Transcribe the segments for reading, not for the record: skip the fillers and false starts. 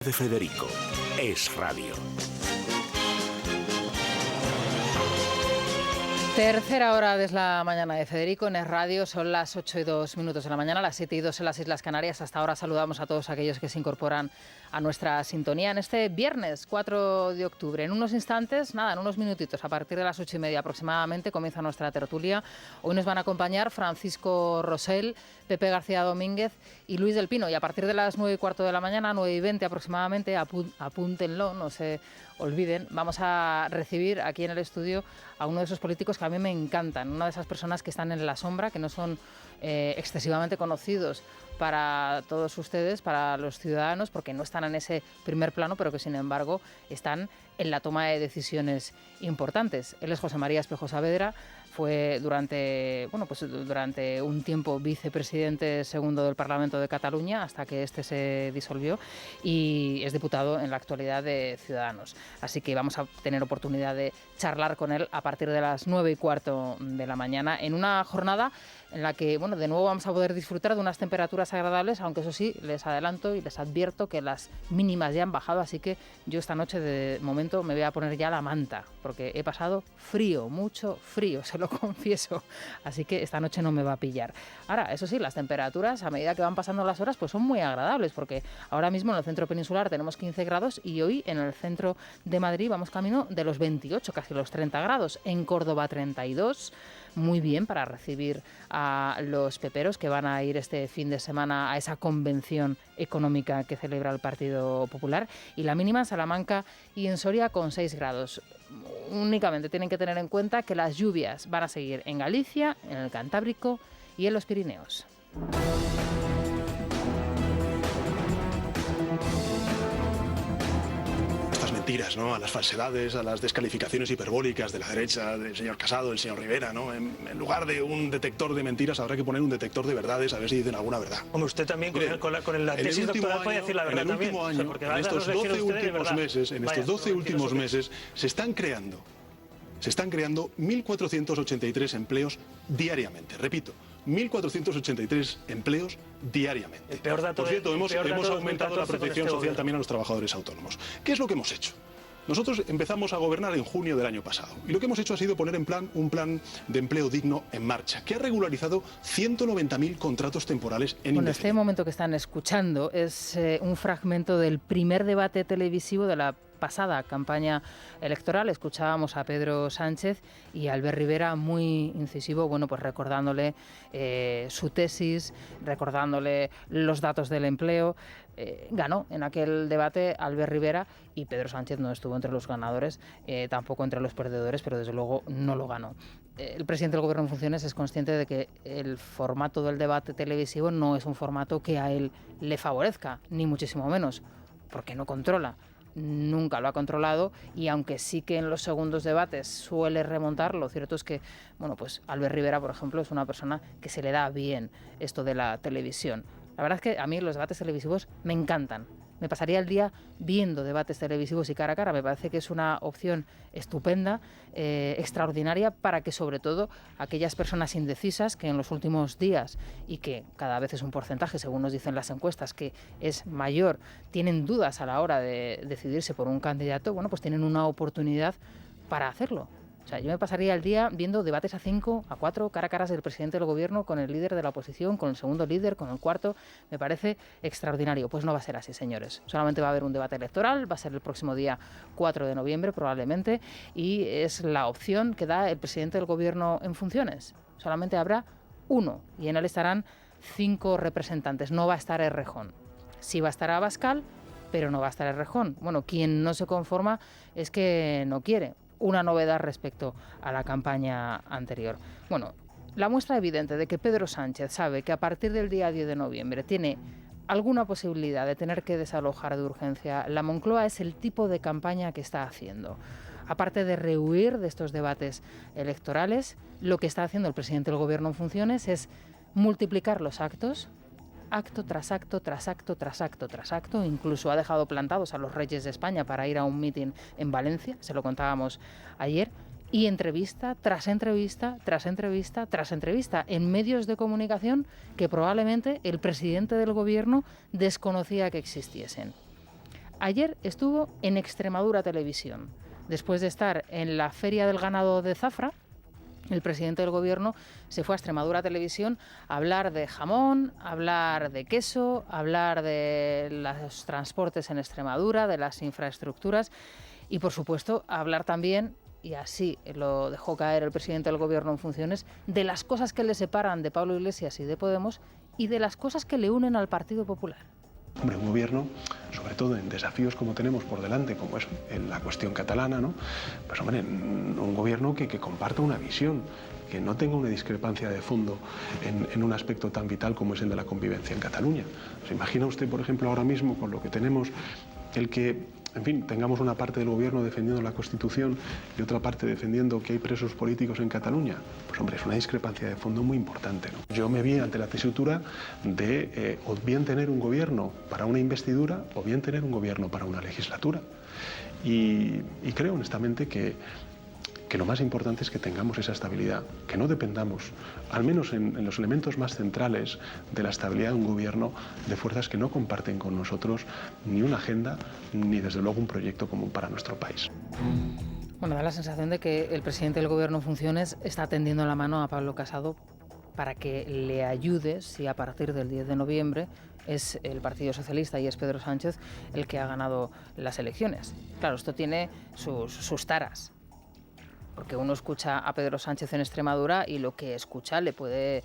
de Federico. Es radio. Tercera hora de la mañana de Federico en Es Radio. Son las 8:02 de la mañana, las 7:02 en las Islas Canarias. Hasta ahora saludamos a todos aquellos que se incorporan a nuestra sintonía en este viernes 4 de octubre. En unos instantes, en unos minutitos, a partir de las 8:30 aproximadamente, comienza nuestra tertulia. Hoy nos van a acompañar Francisco Rosell, Pepe García Domínguez y Luis del Pino. Y a partir de las 9:15 de la mañana, 9:20 aproximadamente, apúntenlo, no se olviden, vamos a recibir aquí en el estudio a uno de esos políticos que a mí me encantan, una de esas personas que están en la sombra, que no son excesivamente conocidos para todos ustedes, para los ciudadanos, porque no están en ese primer plano, pero que sin embargo están en la toma de decisiones importantes. Él es José María Espejo Saavedra, fue durante un tiempo vicepresidente segundo del Parlamento de Cataluña hasta que este se disolvió y es diputado en la actualidad de Ciudadanos. Así que vamos a tener oportunidad de charlar con él a partir de las 9:15 de la mañana en una jornada en la que, de nuevo vamos a poder disfrutar de unas temperaturas agradables, aunque eso sí, les adelanto y les advierto que las mínimas ya han bajado, así que yo esta noche de momento me voy a poner ya la manta, porque he pasado frío, mucho frío, se lo confieso, así que esta noche no me va a pillar. Ahora, eso sí, las temperaturas a medida que van pasando las horas pues son muy agradables, porque ahora mismo en el centro peninsular tenemos 15 grados y hoy en el centro de Madrid vamos camino de los 28, casi los 30 grados, en Córdoba 32, muy bien para recibir a los peperos que van a ir este fin de semana a esa convención económica que celebra el Partido Popular, y la mínima en Salamanca y en Soria con 6 grados. Únicamente tienen que tener en cuenta que las lluvias van a seguir en Galicia, en el Cantábrico y en los Pirineos. Mentiras, ¿no? A las falsedades, a las descalificaciones hiperbólicas de la derecha, del señor Casado, del señor Rivera, ¿no? En lugar de un detector de mentiras habrá que poner un detector de verdades a ver si dicen alguna verdad. Hombre, usted también con la tesis doctoral puede decir la verdad también. En el último año, en estos 12 últimos meses, se están creando 1.483 empleos diariamente. Repito, 1.483 empleos diariamente. El peor dato. Por cierto, hemos aumentado la protección social también a los trabajadores autónomos. ¿Qué es lo que hemos hecho? Nosotros empezamos a gobernar en junio del año pasado y lo que hemos hecho ha sido poner un plan de empleo digno en marcha, que ha regularizado 190.000 contratos temporales en indefinido. Este momento que están escuchando es un fragmento del primer debate televisivo de la pasada campaña electoral. Escuchábamos a Pedro Sánchez y a Albert Rivera muy incisivo, pues recordándole su tesis, recordándole los datos del empleo. Ganó en aquel debate Albert Rivera y Pedro Sánchez no estuvo entre los ganadores, tampoco entre los perdedores, pero desde luego no lo ganó. El presidente del Gobierno en funciones es consciente de que el formato del debate televisivo no es un formato que a él le favorezca, ni muchísimo menos, porque no controla. Nunca lo ha controlado y aunque sí que en los segundos debates suele remontar, lo cierto es que, Albert Rivera, por ejemplo, es una persona que se le da bien esto de la televisión. La verdad es que a mí los debates televisivos me encantan. Me pasaría el día viendo debates televisivos y cara a cara. Me parece que es una opción estupenda, extraordinaria, para que sobre todo aquellas personas indecisas que en los últimos días, y que cada vez es un porcentaje, según nos dicen las encuestas, que es mayor, tienen dudas a la hora de decidirse por un candidato, pues tienen una oportunidad para hacerlo. O sea, yo me pasaría el día viendo debates a 5, a 4, cara a cara del presidente del gobierno con el líder de la oposición, con el segundo líder, con el cuarto. Me parece extraordinario. Pues no va a ser así, señores. Solamente va a haber un debate electoral, va a ser el próximo día 4 de noviembre probablemente, y es la opción que da el presidente del gobierno en funciones. Solamente habrá uno y en él estarán 5 representantes. No va a estar Errejón. Sí va a estar Abascal, pero no va a estar Errejón. Quien no se conforma es que no quiere. Una novedad respecto a la campaña anterior. La muestra evidente de que Pedro Sánchez sabe que a partir del día 10 de noviembre tiene alguna posibilidad de tener que desalojar de urgencia la Moncloa es el tipo de campaña que está haciendo. Aparte de rehuir de estos debates electorales, lo que está haciendo el presidente del gobierno en funciones es multiplicar los actos, acto tras acto, tras acto, tras acto, tras acto. Incluso ha dejado plantados a los reyes de España para ir a un mitin en Valencia, se lo contábamos ayer, y entrevista tras entrevista, tras entrevista, tras entrevista, en medios de comunicación que probablemente el presidente del gobierno desconocía que existiesen. Ayer estuvo en Extremadura Televisión. Después de estar en la Feria del Ganado de Zafra, el presidente del Gobierno se fue a Extremadura Televisión a hablar de jamón, a hablar de queso, a hablar de los transportes en Extremadura, de las infraestructuras y, por supuesto, a hablar también, y así lo dejó caer el presidente del Gobierno en funciones, de las cosas que le separan de Pablo Iglesias y de Podemos y de las cosas que le unen al Partido Popular. Hombre, un gobierno, sobre todo en desafíos como tenemos por delante, como es la cuestión catalana, ¿no? Pues hombre, un gobierno que comparta una visión, que no tenga una discrepancia de fondo en un aspecto tan vital como es el de la convivencia en Cataluña. ¿Se imagina usted, por ejemplo, ahora mismo con lo que tenemos, el que, en fin, tengamos una parte del gobierno defendiendo la Constitución y otra parte defendiendo que hay presos políticos en Cataluña? Pues hombre, es una discrepancia de fondo muy importante, ¿no? Yo me vi ante la tesitura de o bien tener un gobierno para una investidura o bien tener un gobierno para una legislatura. Y creo honestamente que lo más importante es que tengamos esa estabilidad, que no dependamos, al menos en los elementos más centrales de la estabilidad de un gobierno, de fuerzas que no comparten con nosotros ni una agenda, ni desde luego un proyecto común para nuestro país. Bueno, da la sensación de que el presidente del Gobierno en funciones está tendiendo la mano a Pablo Casado para que le ayude si a partir del 10 de noviembre es el Partido Socialista y es Pedro Sánchez el que ha ganado las elecciones. Claro, esto tiene sus taras, porque uno escucha a Pedro Sánchez en Extremadura y lo que escucha le puede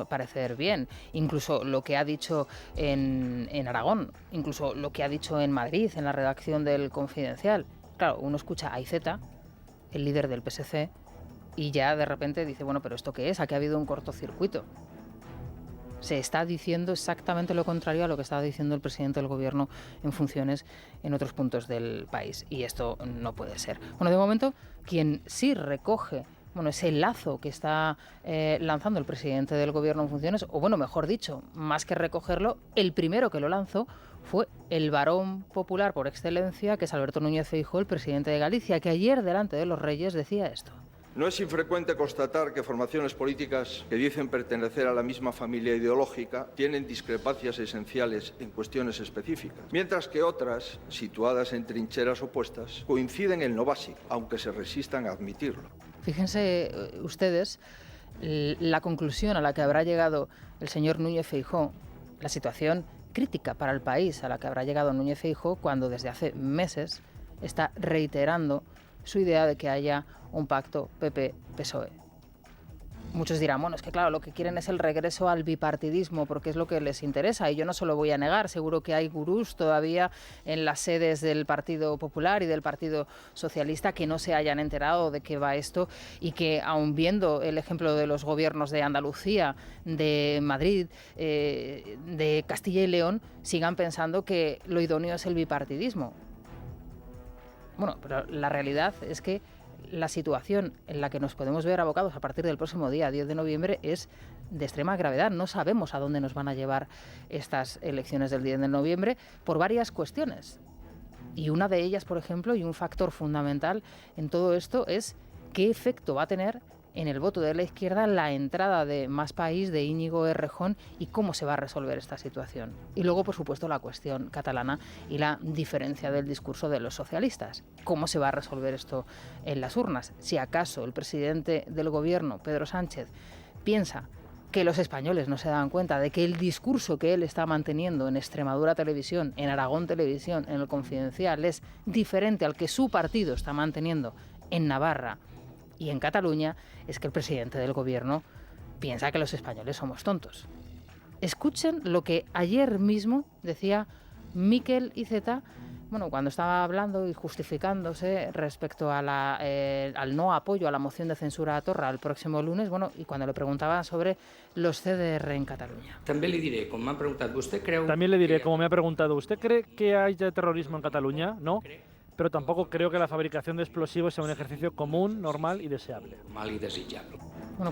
parecer bien. Incluso lo que ha dicho en Aragón, incluso lo que ha dicho en Madrid, en la redacción del Confidencial. Claro, uno escucha a Iceta, el líder del PSC, y ya de repente dice, bueno, ¿pero esto qué es? Aquí ha habido un cortocircuito. Se está diciendo exactamente lo contrario a lo que estaba diciendo el presidente del Gobierno en funciones en otros puntos del país. Y esto no puede ser. Bueno, de momento, quien sí recoge ese lazo que está lanzando el presidente del Gobierno en funciones, o bueno, mejor dicho, más que recogerlo, el primero que lo lanzó fue el varón popular por excelencia, que es Alberto Núñez Feijóo, el presidente de Galicia, que ayer delante de los Reyes decía esto. No es infrecuente constatar que formaciones políticas que dicen pertenecer a la misma familia ideológica tienen discrepancias esenciales en cuestiones específicas, mientras que otras, situadas en trincheras opuestas, coinciden en lo básico, aunque se resistan a admitirlo. Fíjense ustedes la conclusión a la que habrá llegado el señor Núñez Feijóo, la situación crítica para el país a la que habrá llegado Núñez Feijóo cuando desde hace meses está reiterando su idea de que haya un pacto PP-PSOE. Muchos dirán, bueno, es que claro, lo que quieren es el regreso al bipartidismo porque es lo que les interesa y yo no se lo voy a negar. Seguro que hay gurús todavía en las sedes del Partido Popular y del Partido Socialista que no se hayan enterado de qué va esto y que, aun viendo el ejemplo de los gobiernos de Andalucía, de Madrid, de Castilla y León, sigan pensando que lo idóneo es el bipartidismo. Bueno, pero la realidad es que la situación en la que nos podemos ver abocados a partir del próximo día, 10 de noviembre, es de extrema gravedad. No sabemos a dónde nos van a llevar estas elecciones del 10 de noviembre por varias cuestiones. Y una de ellas, por ejemplo, y un factor fundamental en todo esto es qué efecto va a tener en el voto de la izquierda la entrada de Más País, de Íñigo Errejón, y cómo se va a resolver esta situación. Y luego, por supuesto, la cuestión catalana y la diferencia del discurso de los socialistas. ¿Cómo se va a resolver esto en las urnas? Si acaso el presidente del Gobierno, Pedro Sánchez, piensa que los españoles no se dan cuenta de que el discurso que él está manteniendo en Extremadura Televisión, en Aragón Televisión, en el Confidencial, es diferente al que su partido está manteniendo en Navarra y en Cataluña, es que el presidente del Gobierno piensa que los españoles somos tontos. Escuchen lo que ayer mismo decía Miquel Iceta, cuando estaba hablando y justificándose respecto a al no apoyo a la moción de censura a Torra el próximo lunes, y cuando le preguntaban sobre los CDR en Cataluña. También le diré, como me ha preguntado, ¿usted cree que haya terrorismo en Cataluña? No. Pero tampoco creo que la fabricación de explosivos sea un ejercicio común, normal y deseable.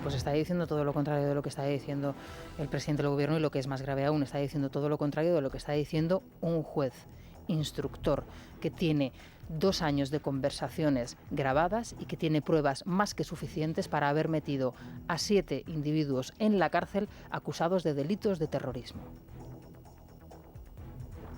Pues está diciendo todo lo contrario de lo que está diciendo el presidente del Gobierno y lo que es más grave aún, está diciendo todo lo contrario de lo que está diciendo un juez instructor que tiene 2 años de conversaciones grabadas y que tiene pruebas más que suficientes para haber metido a 7 individuos en la cárcel acusados de delitos de terrorismo.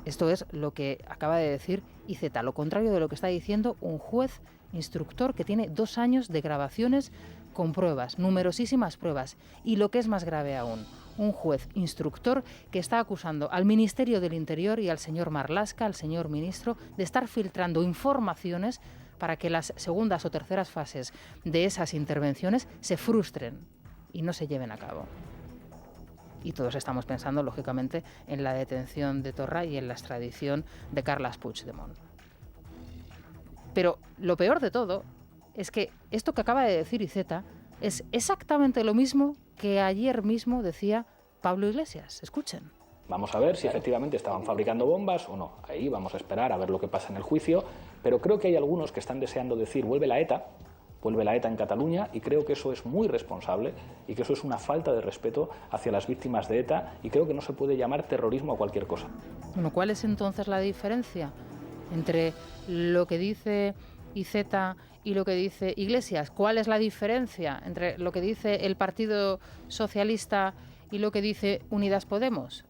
Esto es lo que acaba de decir Iceta, lo contrario de lo que está diciendo un juez instructor que tiene 2 años de grabaciones con pruebas, numerosísimas pruebas. Y lo que es más grave aún, un juez instructor que está acusando al Ministerio del Interior y al señor Marlaska, al señor ministro, de estar filtrando informaciones para que las segundas o terceras fases de esas intervenciones se frustren y no se lleven a cabo. Y todos estamos pensando, lógicamente, en la detención de Torra y en la extradición de Carles Puigdemont. Pero lo peor de todo es que esto que acaba de decir Iceta es exactamente lo mismo que ayer mismo decía Pablo Iglesias. Escuchen. Vamos a ver si efectivamente estaban fabricando bombas o no. Ahí vamos a esperar a ver lo que pasa en el juicio. Pero creo que hay algunos que están deseando decir vuelve la ETA en Cataluña, y creo que eso es muy responsable y que eso es una falta de respeto hacia las víctimas de ETA, y creo que no se puede llamar terrorismo a cualquier cosa. Bueno, ¿cuál es entonces la diferencia entre lo que dice Iceta y lo que dice Iglesias? ¿Cuál es la diferencia entre lo que dice el Partido Socialista y lo que dice Unidas Podemos?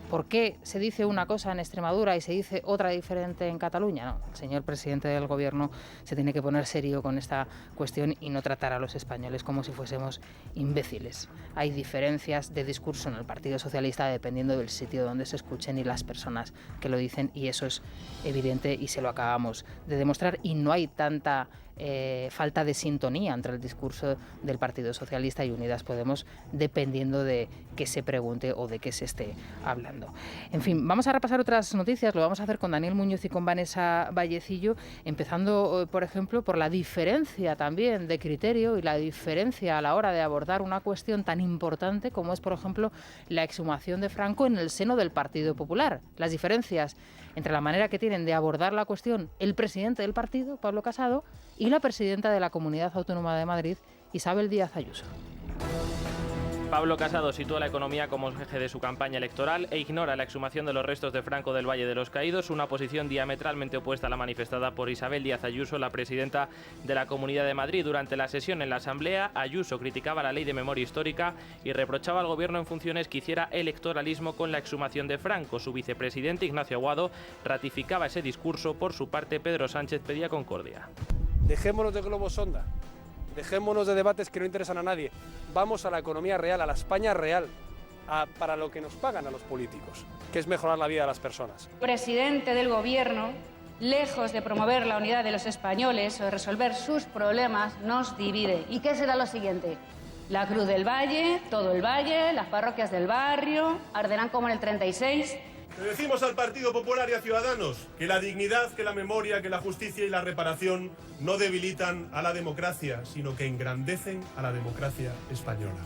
¿Por qué se dice una cosa en Extremadura y se dice otra diferente en Cataluña? No, el señor presidente del Gobierno se tiene que poner serio con esta cuestión y no tratar a los españoles como si fuésemos imbéciles. Hay diferencias de discurso en el Partido Socialista dependiendo del sitio donde se escuchen y las personas que lo dicen, y eso es evidente y se lo acabamos de demostrar, y no hay tanta falta de sintonía entre el discurso del Partido Socialista y Unidas Podemos dependiendo de qué se pregunte o de qué se esté hablando. En fin, vamos a repasar otras noticias, lo vamos a hacer con Daniel Muñoz y con Vanessa Vallecillo, empezando, por ejemplo, por la diferencia también de criterio y la diferencia a la hora de abordar una cuestión tan importante como es, por ejemplo, la exhumación de Franco en el seno del Partido Popular. Las diferencias entre la manera que tienen de abordar la cuestión el presidente del partido, Pablo Casado, y la presidenta de la Comunidad Autónoma de Madrid, Isabel Díaz Ayuso. Pablo Casado sitúa la economía como eje de su campaña electoral e ignora la exhumación de los restos de Franco del Valle de los Caídos, una posición diametralmente opuesta a la manifestada por Isabel Díaz Ayuso, la presidenta de la Comunidad de Madrid. Durante la sesión en la Asamblea, Ayuso criticaba la Ley de Memoria Histórica y reprochaba al Gobierno en funciones que hiciera electoralismo con la exhumación de Franco. Su vicepresidente, Ignacio Aguado, ratificaba ese discurso. Por su parte, Pedro Sánchez pedía concordia. Dejémonos de globos sonda, dejémonos de debates que no interesan a nadie. Vamos a la economía real, a la España real, para lo que nos pagan a los políticos, que es mejorar la vida de las personas. El presidente del Gobierno, lejos de promover la unidad de los españoles o de resolver sus problemas, nos divide. ¿Y qué será lo siguiente? La Cruz del Valle, todo el Valle, las parroquias del barrio, arderán como en el 36... Le decimos al Partido Popular y a Ciudadanos que la dignidad, que la memoria, que la justicia y la reparación no debilitan a la democracia, sino que engrandecen a la democracia española.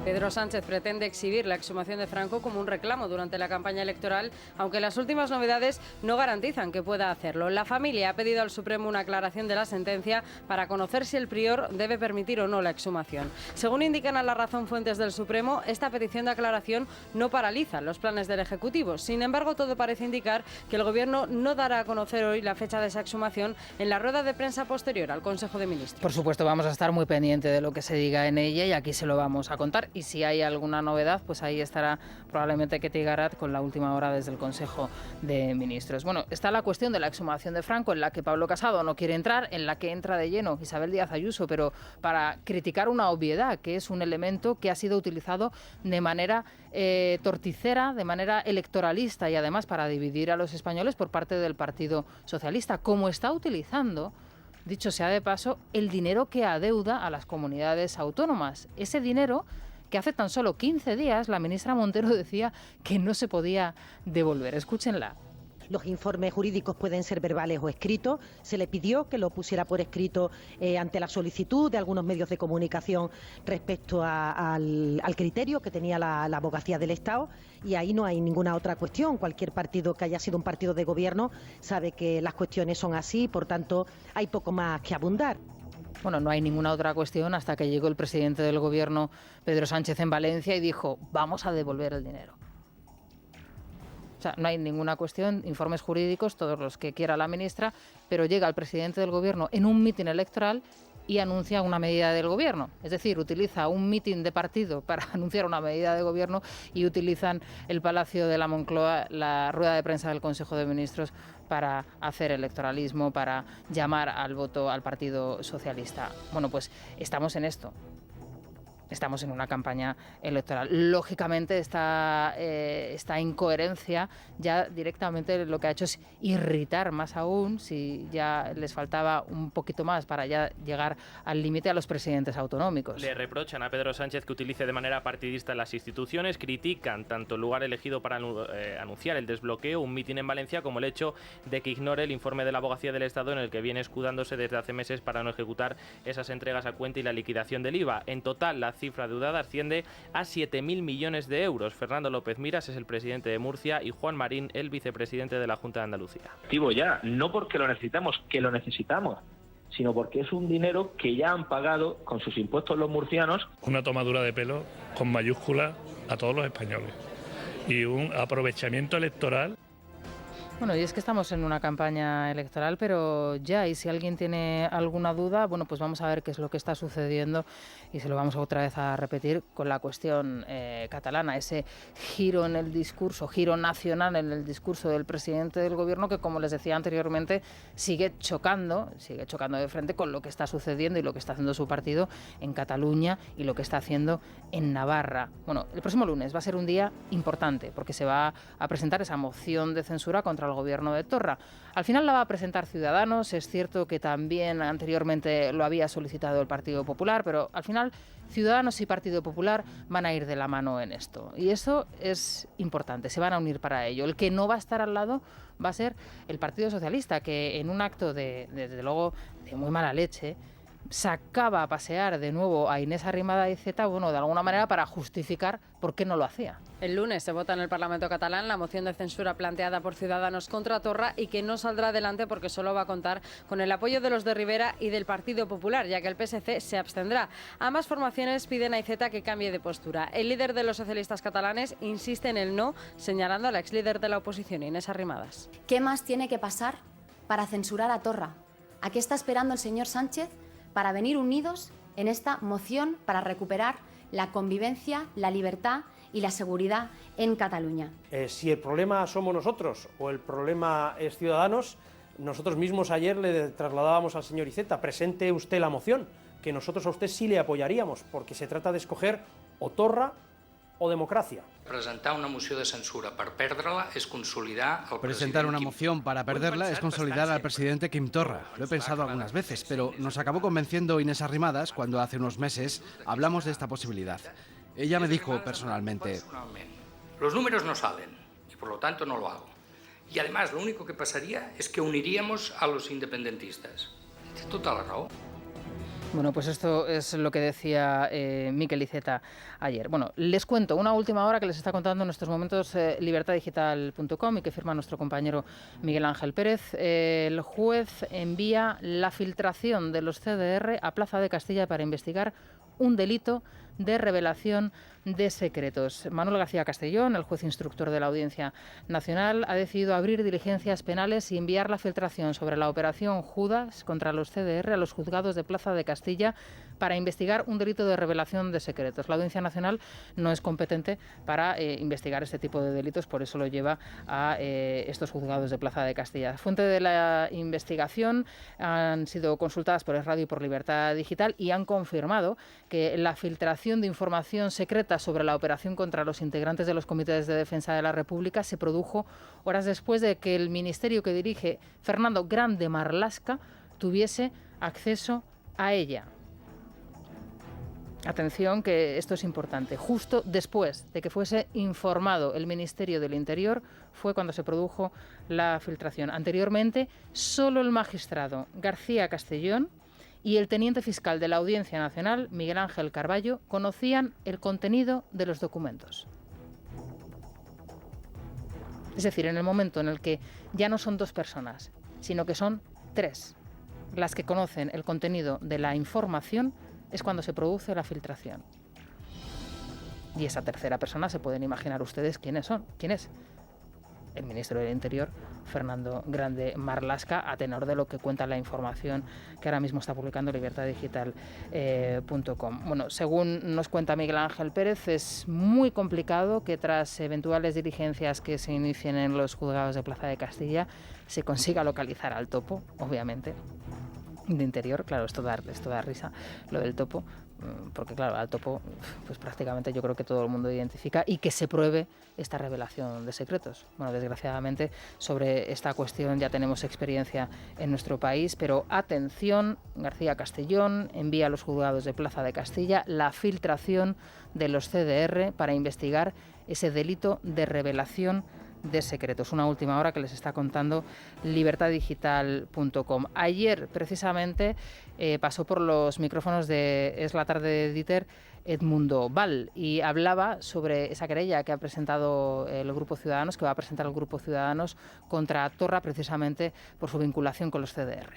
Pedro Sánchez pretende exhibir la exhumación de Franco como un reclamo durante la campaña electoral, aunque las últimas novedades no garantizan que pueda hacerlo. La familia ha pedido al Supremo una aclaración de la sentencia para conocer si el prior debe permitir o no la exhumación. Según indican a La Razón fuentes del Supremo, esta petición de aclaración no paraliza los planes del Ejecutivo. Sin embargo, todo parece indicar que el Gobierno no dará a conocer hoy la fecha de esa exhumación en la rueda de prensa posterior al Consejo de Ministros. Por supuesto, vamos a estar muy pendientes de lo que se diga en ella y aquí se lo vamos a contar. Y si hay alguna novedad, pues ahí estará probablemente Ketty Garat con la última hora desde el Consejo de Ministros. Bueno, está la cuestión de la exhumación de Franco, en la que Pablo Casado no quiere entrar, en la que entra de lleno Isabel Díaz Ayuso, pero para criticar una obviedad, que es un elemento que ha sido utilizado de manera torticera, de manera electoralista y además para dividir a los españoles por parte del Partido Socialista, como está utilizando, dicho sea de paso, el dinero que adeuda a las comunidades autónomas. Ese dinero que hace tan solo 15 días la ministra Montero decía que no se podía devolver. Escúchenla. Los informes jurídicos pueden ser verbales o escritos. Se le pidió que lo pusiera por escrito ante la solicitud de algunos medios de comunicación respecto al criterio que tenía la abogacía del Estado, y ahí no hay ninguna otra cuestión. Cualquier partido que haya sido un partido de gobierno sabe que las cuestiones son así, por tanto hay poco más que abundar. Bueno, no hay ninguna otra cuestión hasta que llegó el presidente del Gobierno, Pedro Sánchez, en Valencia y dijo, vamos a devolver el dinero. O sea, no hay ninguna cuestión, informes jurídicos, todos los que quiera la ministra, pero llega el presidente del Gobierno en un mitin electoral y anuncia una medida del gobierno. Es decir, utiliza un mitin de partido para anunciar una medida de gobierno y utilizan el Palacio de la Moncloa, la rueda de prensa del Consejo de Ministros, para hacer electoralismo, para llamar al voto al Partido Socialista. Bueno, pues estamos en esto. Estamos en una campaña electoral. Lógicamente, esta incoherencia ya directamente lo que ha hecho es irritar más aún, si ya les faltaba un poquito más para ya llegar al límite, a los presidentes autonómicos. Le reprochan a Pedro Sánchez que utilice de manera partidista las instituciones, critican tanto el lugar elegido para anunciar el desbloqueo, un mitin en Valencia, como el hecho de que ignore el informe de la Abogacía del Estado en el que viene escudándose desde hace meses para no ejecutar esas entregas a cuenta y la liquidación del IVA. En total, la cifra deudada asciende a 7.000 millones de euros. Fernando López Miras es el presidente de Murcia y Juan Marín, el vicepresidente de la Junta de Andalucía. Activo ya, no porque lo necesitamos, que lo necesitamos, sino porque es un dinero que ya han pagado con sus impuestos los murcianos. Una tomadura de pelo con mayúsculas a todos los españoles y un aprovechamiento electoral. Bueno, y es que estamos en una campaña electoral, pero ya, y si alguien tiene alguna duda, bueno, pues vamos a ver qué es lo que está sucediendo y se lo vamos otra vez a repetir con la cuestión catalana, ese giro en el discurso, giro nacional en el discurso del presidente del gobierno que, como les decía anteriormente, sigue chocando de frente con lo que está sucediendo y lo que está haciendo su partido en Cataluña y lo que está haciendo en Navarra. Bueno, el próximo lunes va a ser un día importante porque se va a presentar esa moción de censura contra el gobierno de Torra. Al final la va a presentar Ciudadanos, es cierto que también anteriormente lo había solicitado el Partido Popular, pero al final Ciudadanos y Partido Popular van a ir de la mano en esto. Y eso es importante, se van a unir para ello. El que no va a estar al lado va a ser el Partido Socialista, que en un acto desde luego, de muy mala leche, sacaba a pasear de nuevo a Inés Arrimadas, bueno, de alguna manera para justificar por qué no lo hacía. El lunes se vota en el Parlamento catalán la moción de censura planteada por Ciudadanos contra Torra y que no saldrá adelante porque solo va a contar con el apoyo de los de Rivera y del Partido Popular, ya que el PSC se abstendrá. Ambas formaciones piden a Iceta que cambie de postura. El líder de los socialistas catalanes insiste en el no, señalando a la exlíder de la oposición, Inés Arrimadas. ¿Qué más tiene que pasar para censurar a Torra? ¿A qué está esperando el señor Sánchez para venir unidos en esta moción para recuperar la convivencia, la libertad y la seguridad en Cataluña? Si el problema somos nosotros o el problema es Ciudadanos, nosotros mismos ayer le trasladábamos al señor Iceta, presente usted la moción, que nosotros a usted sí le apoyaríamos, porque se trata de escoger o Torra o democracia. Presentar una moció de censura per perdre-la és consolidar el Presentar una moción para perderla es consolidar al presidente Quim Torra. Lo he pensado algunas veces, pero nos acabó convenciendo Inés Arrimadas cuando hace unos meses hablamos de esta posibilidad. Ella me dijo personalmente: los números no salen y por lo tanto no lo hago. Y además lo único que pasaría es que uniríamos a los independentistas. Té tota la raó. Bueno, pues esto es lo que decía Miquel Iceta ayer. Bueno, les cuento una última hora que les está contando en estos momentos libertadigital.com y que firma nuestro compañero Miguel Ángel Pérez. El juez envía la filtración de los CDR a Plaza de Castilla para investigar un delito de revelación de secretos. Manuel García Castellón, el juez instructor de la Audiencia Nacional, ha decidido abrir diligencias penales y enviar la filtración sobre la operación Judas contra los CDR a los juzgados de Plaza de Castilla para investigar un delito de revelación de secretos. La Audiencia Nacional no es competente para investigar este tipo de delitos, por eso lo lleva a estos juzgados de Plaza de Castilla. Fuente de la investigación han sido consultadas por el Radio y por Libertad Digital y han confirmado que la filtración de información secreta sobre la operación contra los integrantes de los comités de defensa de la República se produjo horas después de que el ministerio que dirige Fernando Grande Marlaska tuviese acceso a ella. Atención, que esto es importante. Justo después de que fuese informado el Ministerio del Interior fue cuando se produjo la filtración. Anteriormente, solo el magistrado García Castellón y el teniente fiscal de la Audiencia Nacional, Miguel Ángel Carballo, conocían el contenido de los documentos. Es decir, en el momento en el que ya no son dos personas, sino que son tres las que conocen el contenido de la información, es cuando se produce la filtración. Y esa tercera persona se pueden imaginar ustedes quién es. el ministro del Interior, Fernando Grande Marlaska, a tenor de lo que cuenta la información que ahora mismo está publicando libertaddigital.com. Bueno, según nos cuenta Miguel Ángel Pérez, es muy complicado que tras eventuales diligencias que se inicien en los juzgados de Plaza de Castilla se consiga localizar al topo, obviamente, de Interior. Claro, esto da risa, lo del topo, porque claro, al topo pues prácticamente yo creo que todo el mundo identifica, y que se pruebe esta revelación de secretos. Bueno, desgraciadamente sobre esta cuestión ya tenemos experiencia en nuestro país, pero atención, García Castellón envía a los juzgados de Plaza de Castilla la filtración de los CDR para investigar ese delito de revelación de secretos. Una última hora que les está contando libertaddigital.com. Ayer, precisamente, pasó por los micrófonos de Es la tarde de Dieter Edmundo Val y hablaba sobre esa querella que ha presentado el Grupo Ciudadanos, que va a presentar el Grupo Ciudadanos contra Torra, precisamente por su vinculación con los CDR.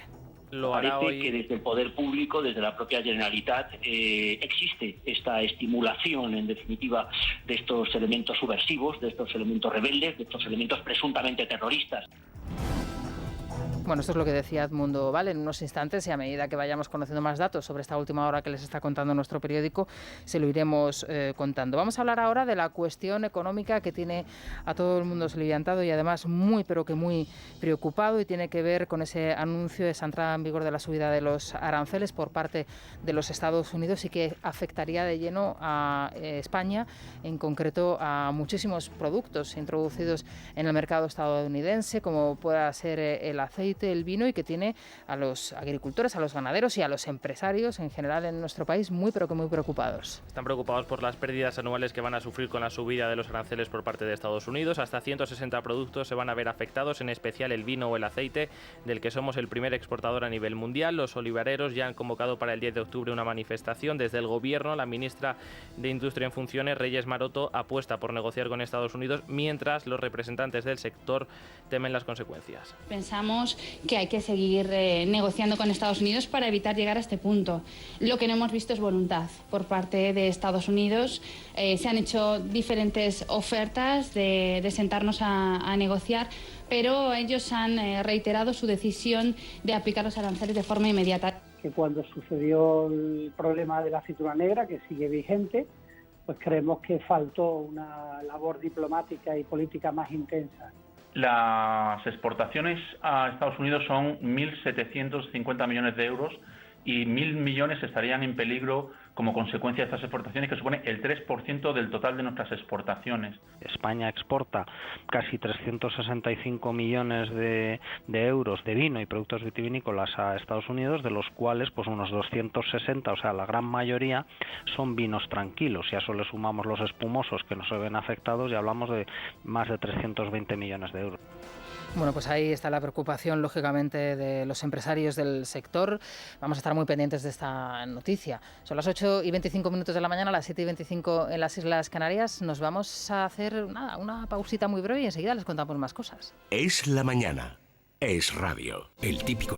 Parece que desde el poder público, desde la propia Generalitat, existe esta estimulación, en definitiva, de estos elementos subversivos, de estos elementos rebeldes, de estos elementos presuntamente terroristas. Bueno, esto es lo que decía Edmundo Val. En unos instantes, y a medida que vayamos conociendo más datos sobre esta última hora que les está contando nuestro periódico, se lo iremos contando. Vamos a hablar ahora de la cuestión económica que tiene a todo el mundo soliviantado y además muy, pero que muy preocupado, y tiene que ver con ese anuncio de esa entrada en vigor de la subida de los aranceles por parte de los Estados Unidos y que afectaría de lleno a España, en concreto a muchísimos productos introducidos en el mercado estadounidense, como pueda ser el aceite, el vino, y que tiene a los agricultores, a los ganaderos y a los empresarios en general en nuestro país muy, pero que muy preocupados. Están preocupados por las pérdidas anuales que van a sufrir con la subida de los aranceles por parte de Estados Unidos. Hasta 160 productos se van a ver afectados, en especial el vino o el aceite, del que somos el primer exportador a nivel mundial. Los olivareros ya han convocado para el 10 de octubre una manifestación. Desde el Gobierno, la ministra de Industria en funciones, Reyes Maroto, apuesta por negociar con Estados Unidos, mientras los representantes del sector temen las consecuencias. Pensamos que hay que seguir negociando con Estados Unidos para evitar llegar a este punto. Lo que no hemos visto es voluntad por parte de Estados Unidos. Se han hecho diferentes ofertas de sentarnos a negociar, pero ellos han reiterado su decisión de aplicar los aranceles de forma inmediata. Que cuando sucedió el problema de la aceituna negra, que sigue vigente, pues creemos que faltó una labor diplomática y política más intensa. Las exportaciones a Estados Unidos son 1.750 millones de euros y 1.000 millones estarían en peligro como consecuencia de estas exportaciones, que supone el 3% del total de nuestras exportaciones. España exporta casi 365 millones de euros de vino y productos vitivinícolas a Estados Unidos, de los cuales pues unos 260, o sea, la gran mayoría, son vinos tranquilos. Si a eso le sumamos los espumosos que no se ven afectados, ya hablamos de más de 320 millones de euros. Bueno, pues ahí está la preocupación, lógicamente, de los empresarios del sector. Vamos a estar muy pendientes de esta noticia. Son las 8:25 de la mañana, las 7:25 en las Islas Canarias. Nos vamos a hacer una pausita muy breve y enseguida les contamos más cosas. Es la mañana. Es radio. El típico.